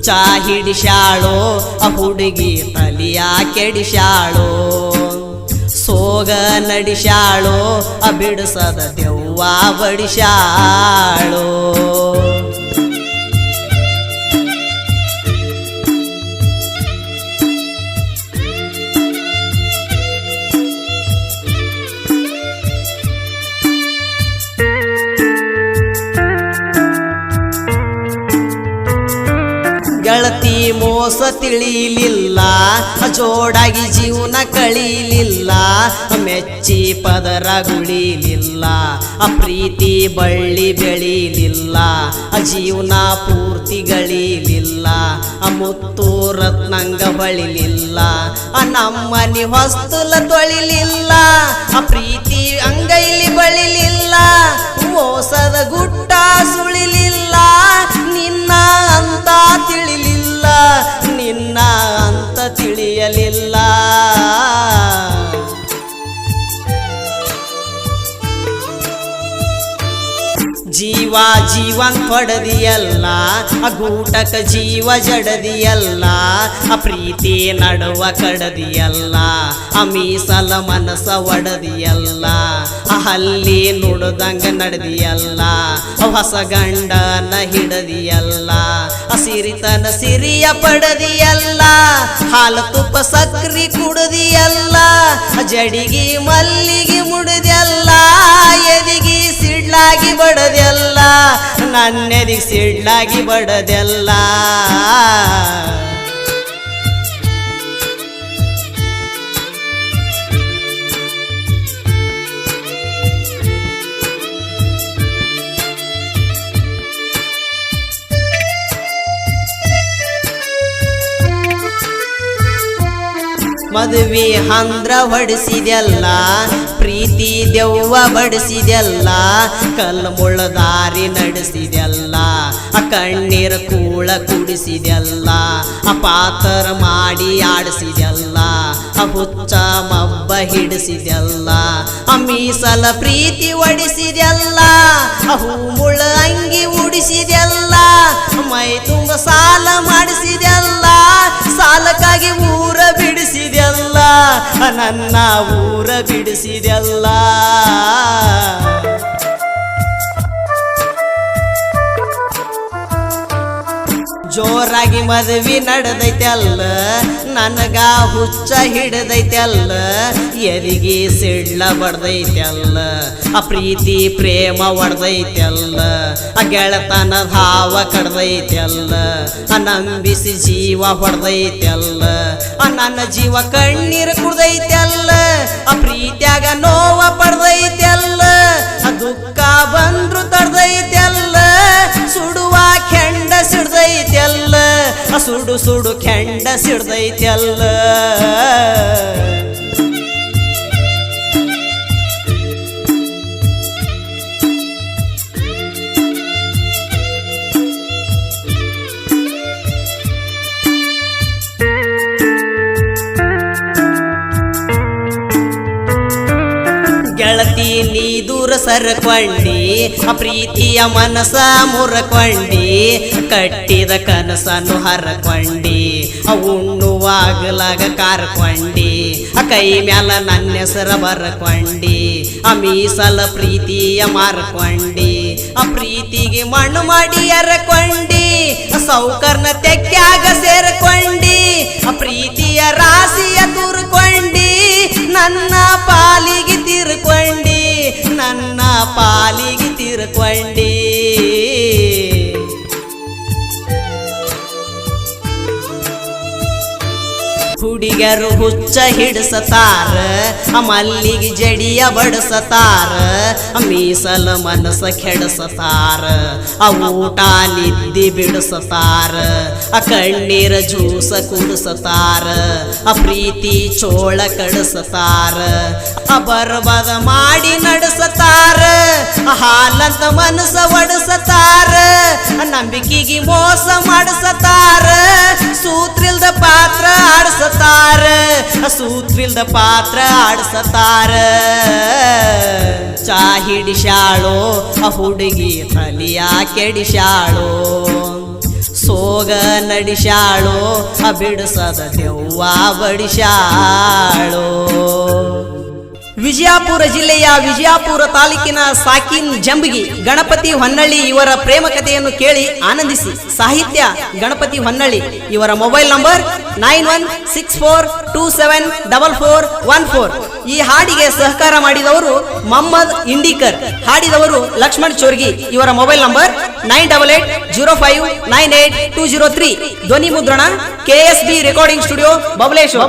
ಹುಚ್ಚ ಹಿಡಿಸ್ಯಾಳೋ ಆ ಹುಡುಗಿ ತಲಿಯ ಕೆಡಿಸ್ಯಾಳೋ ಸೋಗ ನಡಿಸ್ಯಾಳೋ ಆ ಬಿಡಿಸದ ದೆವ್ವ ಬಡಿಸ್ಯಾಳೋ ಗೆಳತಿ ಮೋಸ ತಿಳಿಲಿಲ್ಲ ಜೋಡಾಗಿ ಜೀವನ ಕಳೀಲಿಲ್ಲ ಮೆಚ್ಚಿ ಪದರ ಗುಳಿಲಿಲ್ಲ ಪ್ರೀತಿ ಬಳ್ಳಿ ಬೆಳೀಲಿಲ್ಲ ಜೀವನ ಪೂರ್ತಿ ಗಳಿಲಿಲ್ಲ ಮುತ್ತು ರತ್ನಂಗ ಬಳಿಲಿಲ್ಲ ನಮ್ಮನಿ ಹೊಸ್ತಲ ತೊಳಿಲಿಲ್ಲ ಪ್ರೀತಿ ಅಂಗೈಲಿ ಬಳಿಲಿಲ್ಲ ಮೋಸದ ಗುಟ್ಟ ಸುಳಿಲಿಲ್ಲ ನಿನ್ನ ಅಂತ ತಿಳಿಲಿಲ್ಲ ನಿನ್ನ ಅಂತ ತಿಳಿಯಲಿಲ್ಲ ಜೀವ ಜೀವನ್ ಹೊಡೆದಿಯಲ್ಲ ಗೂಟಕ ಜೀವ ಜಡದಿಯಲ್ಲ ಪ್ರೀತಿ ನಡುವ ಕಡದಿಯಲ್ಲ ಮೀಸಲ ಮನಸ ಒಡದಿಯಲ್ಲ ಹಲ್ಲಿ ನುಡ್ದಂಗ ನಡೆದಿಯಲ್ಲ ಹೊಸ ಗಂಡನ ಹಿಡದಿಯಲ್ಲ ಸಿರಿತನ ಸಿರಿಯ ಪಡದಿಯಲ್ಲ ಹಾಲು ತುಪ್ಪ ಸಕ್ರಿ ಕುಡದಿಯಲ್ಲ ಜಡಿಗಿ ಮಲ್ಲಿಗೆ ಮುಡಿದೆಲ್ಲ ಎದಿಗಿ ಸಿಡ್ಲಾಗಿ ಬಡದೆಲ್ಲ ನನ್ನೆದಿಗೆ ಸಿಡ್ಲಾಗಿ ಬಡದೆಲ್ಲ ಮದುವೆ ಹಂದ್ರ ಹೊಡಿಸಿದೆಲ್ಲ ಪ್ರೀತಿ ದೆವ್ವ ಬಡಿಸಿದೆಲ್ಲ ಕಲ್ಲು ಮುಳ್ಳ ದಾರಿ ನಡೆಸಿದೆಲ್ಲ ಕಣ್ಣೀರ ಕೂಳ ಕುಡಿಸಿದೆಲ್ಲ ಪಾತರ ಮಾಡಿ ಆಡಿಸಿದೆಲ್ಲ ಹುಚ್ಚ ಮಬ್ಬ ಹಿಡಿಸಿದೆಲ್ಲ ಮೀಸಲ ಪ್ರೀತಿ ಒಡಿಸಿದೆಲ್ಲ ಹೂ ಮುಳ್ಳ ಅಂಗಿ ಉಡಿಸಿದೆಲ್ಲ ಮೈ ತುಂಬ ಸಾಲ ಮಾಡಿಸಿದೆಲ್ಲ ಸಾಲಕ್ಕಾಗಿ ಊರ ಬಿಡಿಸಿದೆಲ್ಲ ನನ್ನ ಊರ ಬಿಡಿಸಿದೆಲ್ಲ ಜೋರಾಗಿ ಮದುವೆ ನಡೆದೈತಲ್ಲ ನನಗ ಹುಚ್ಚ ಹಿಡದೈತಲ್ಲ ಎದಿಗೆ ಸಿಡ್ಲ ಬಡ್ದೈತಲ್ಲ ಪ್ರೀತಿ ಪ್ರೇಮ ಒಡ್ದೈತಲ್ಲ ಗೆಳತನ ಹಾವ ಕಡ್ದೈತಲ್ಲ ನಂಬಿಸಿ ಜೀವ ಹೊಡ್ದೈತಲ್ಲ ನನ್ನ ಜೀವ ಕಣ್ಣೀರು ಕುಡ್ದೈತಲ್ಲ ಪ್ರೀತ್ಯಾಗ ನೋವ ಪಡ್ದೈತಲ್ಲ ದುಃಖ ಬಂದ್ರು ತಡ್ದೈತಲ್ಲ ಸುಡುವ ಕೆಂಡ ಸಿಡ್ದೈತಲ್ಲ ಸುಡು ಸುಡು ಕೆಂಡ ಸಿಡ್ದೈತಲ್ಲ ಗೆಳತಿ ನೀ ದೂರ ಸರ್ಕೊಂಡಿ ಪ್ರೀತಿಯ ಮನಸ ಮುರಕೊಂಡಿ ಕಟ್ಟಿದ ಕನಸನ್ನು ಹರಕೊಂಡಿ ಉಣ್ಣುವಾಗಲಾಗ ಕಾರ್ಕೊಂಡಿ ಕೈ ಮ್ಯಾಲ ನನ್ನ ಹೆಸರ ಬರ್ಕೊಂಡಿ ಮೀಸಲ ಪ್ರೀತಿಯ ಮಾರ್ಕೊಂಡಿ ಪ್ರೀತಿಗೆ ಮಣ್ಣು ಮಾಡಿ ಎರಕೊಂಡಿ ಸೌಕರ್ನ ತೆಕ್ಕ್ಯಾಗ ಸೇರ್ಕೊಂಡಿ ಪ್ರೀತಿಯ ರಾಶಿಯ ತುರ್ಕೊಂಡಿ ನನ್ನ ಪಾಲಿಗೆ ತಿರ್ಕೊಂಡಿ ನನ್ನ ಪಾಲಿಗೆ ತಿರ್ಕೊಂಡಿ ಹುಡುಗರು ಹುಚ್ಚ ಹಿಡಿಸತಾರ ಮಲ್ಲಿಗೆ ಜಡಿಯ ಬಡಿಸತಾರ ಮೀಸಲ ಮನಸ ಕೆಡಿಸತಾರ ಊಟ ನಿದ್ದಿ ಬಿಡಿಸತಾರ ಕಣ್ಣೀರ ಜ್ಯೂಸ ಕುಡಿಸತಾರ ಪ್ರೀತಿ ಚೋಳ ಕಡಿಸತಾರ ಬರ್ಬದ ಮಾಡಿ ನಡೆಸತಾರ ಹಾಲಂತ ಮನಸ ಒಡಿಸತಾರ ನಂಬಿಕೆಗೆ ಮೋಸ ಮಾಡಿಸತಾರ ಸೂತ್ರಿಲ್ದ ಪಾತ್ರ ಆಡ್ಸತಾರ ಸೂತ್ರಿಲ್ದ ಪಾತ್ರ ಆಡ್ಸತಾರ ಚಾ ಹಿಡಿಸ್ಯಾಳೋ ಹುಡುಗಿ ತಲಿಯ ಕೆಡಿಸ್ಯಾಳೋ ಸೋಗ ನಡಿಶಾಳೋ ಬಿಡಿಸದ ದೆವ್ವ ಬಡಿಶಾಳೋ. ವಿಜಯಪುರ ಜಿಲ್ಲೆಯ ವಿಜಯಪುರ ತಾಲೂಕಿನ ಸಾಕಿನ್ ಜಂಬಗಿ ಗಣಪತಿ ಹೊನ್ನಳ್ಳಿ ಇವರ ಪ್ರೇಮ ಕಥೆಯನ್ನು ಕೇಳಿ ಆನಂದಿಸಿ. ಸಾಹಿತ್ಯ ಗಣಪತಿ ಹೊನ್ನಳ್ಳಿ. ಇವರ ಮೊಬೈಲ್ ನಂಬರ್ 9164274414. ಈ ಹಾಡಿಗೆ ಸಹಕಾರ ಮಾಡಿದವರು ಮೊಹಮ್ಮದ್ ಇಂಡಿಕರ್, ಹಾಡಿದವರು ಲಕ್ಷ್ಮಣ್ ಚೋರ್ಗಿ. ಇವರ ಮೊಬೈಲ್ ನಂಬರ್ 9880598203. ಧ್ವನಿ ಮುದ್ರಣ KSB ರೆಕಾರ್ಡಿಂಗ್ ಸ್ಟುಡಿಯೋ ಬಬಲೇಶ್ವರ.